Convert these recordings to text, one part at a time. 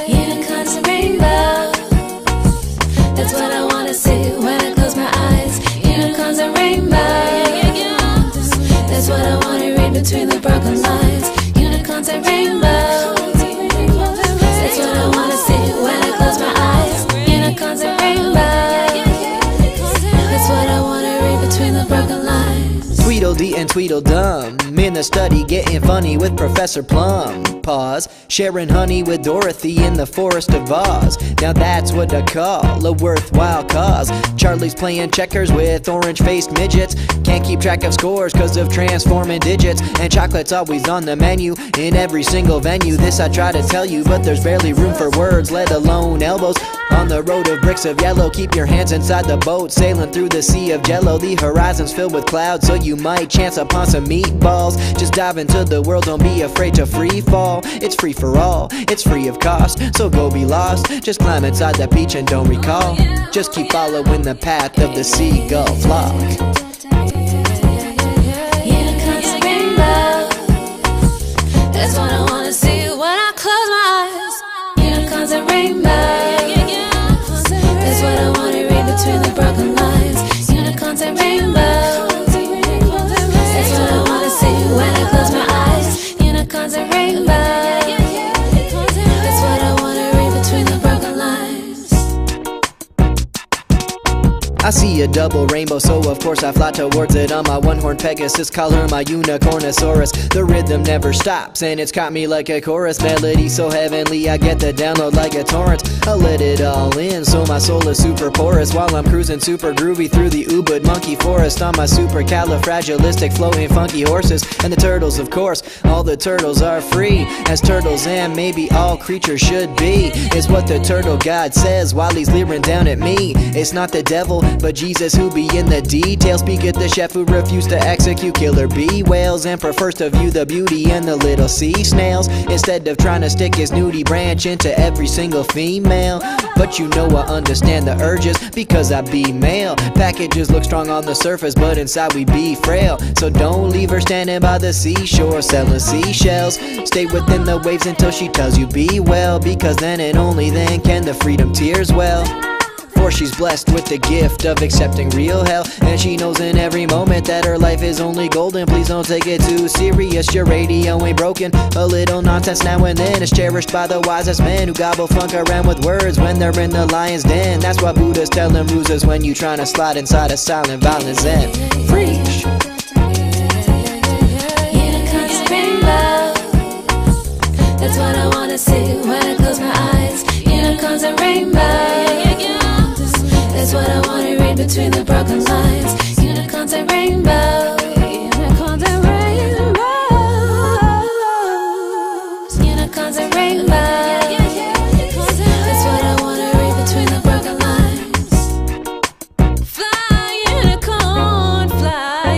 Unicorns and rainbows, that's what I wanna see when I close my eyes. Unicorns and rainbows, that's what I wanna read between the broken lines. Unicorns and rainbows, that's what I wanna see when I close my eyes. Unicorns and rainbows, that's what I wanna read between the broken lines. Tweedledee and Tweedledum in the study getting funny with Professor Plum. Pause. Sharing honey with Dorothy in the Forest of Oz. Now that's what I call a worthwhile cause. Charlie's playing checkers with orange-faced midgets. Can't keep track of scores cause of transforming digits. And chocolate's always on the menu in every single venue. This I try to tell you, but there's barely room for words, let alone elbows. On the road of bricks of yellow, keep your hands inside the boat, sailing through the sea of jello. The horizon's filled with clouds, so you might chance upon some meatballs. Just dive into the world, don't be afraid to free fall. It's free for all, it's free of cost, so go be lost. Just climb inside the beach and don't recall. Just keep following the path of the seagull flock. Unicorns and rainbows, that's what I wanna see when I close my eyes. Unicorns and rainbows, that's what I wanna read between the broken lines. Unicorns and rainbows, that's what I wanna see when I close my eyes. Unicorns and rainbows, that's what I wanna read between the broken lines. I see a double rainbow, so of course I fly towards it on my one-horned Pegasus, call her my Unicornosaurus. The rhythm never stops, and it's caught me like a chorus melody so heavenly I get the download like a torrent. I'll let it all in, so my soul is super porous while I'm cruising super groovy through the Ubud monkey forest on my supercalifragilistic floating funky horses. And the turtles, of course, all the turtles are free, as turtles and maybe all creatures should be, is what the turtle god says while he's leering down at me. It's not the devil, but Jesus who be in the details. Speaketh the chef who refused to execute killer bee whales and prefers to view the beauty in the little sea snails instead of trying to stick his nudie branch into every single female. But you know I understand the urges because I be male. Packages look strong on the surface, but inside we be frail. So don't leave her standing by the seashore selling seashells. Stay within the waves until she tells you be well, because then and only then can the freedom tears well. For she's blessed with the gift of accepting real hell, and she knows in every moment that her life is only golden. Please don't take it too serious, your radio ain't broken. A little nonsense now and then is cherished by the wisest men who gobble funk around with words when they're in the lion's den. That's why Buddha's telling ruses when you trying to slide inside a silent violent zen. Freesh. Unicorns and rainbows, that's what I wanna see when I close my eyes. Unicorns and rainbows, that's what I wanna read between the broken lines. Unicorns and rainbows, unicorns and rainbows, unicorns and rainbows, that's what I wanna read between the broken lines. Fly, unicorn, fly.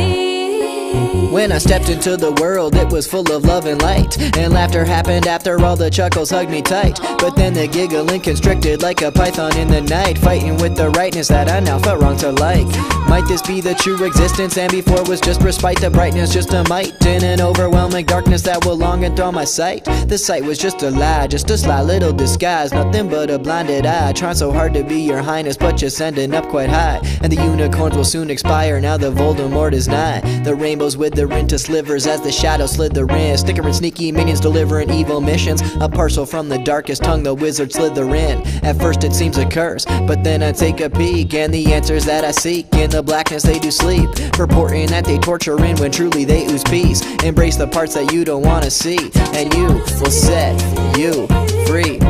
When I stepped into the world, it was full of love and light, and laughter happened after all the chuckles hugged me tight. But then the giggling constricted like a python in the night, fighting with the rightness that I now felt wrong to like. Might this be the true existence, and before was just respite, the brightness just a mite in an overwhelming darkness that will long enthrall my sight. The sight was just a lie, just a sly little disguise, nothing but a blinded eye, trying so hard to be your highness but just ending up quite high. And the unicorns will soon expire, now the Voldemort is nigh. The rainbows wither into slivers as the shadows slither in, stickering sneaky minions delivering evil missions. A parcel from the darkest tongue the wizards slither in. At first it seems a curse, but then I take a peek, and the answers that I seek in the blackness they do sleep, purporting that they torture in when truly they ooze peace. Embrace the parts that you don't want to see, and you will set you free.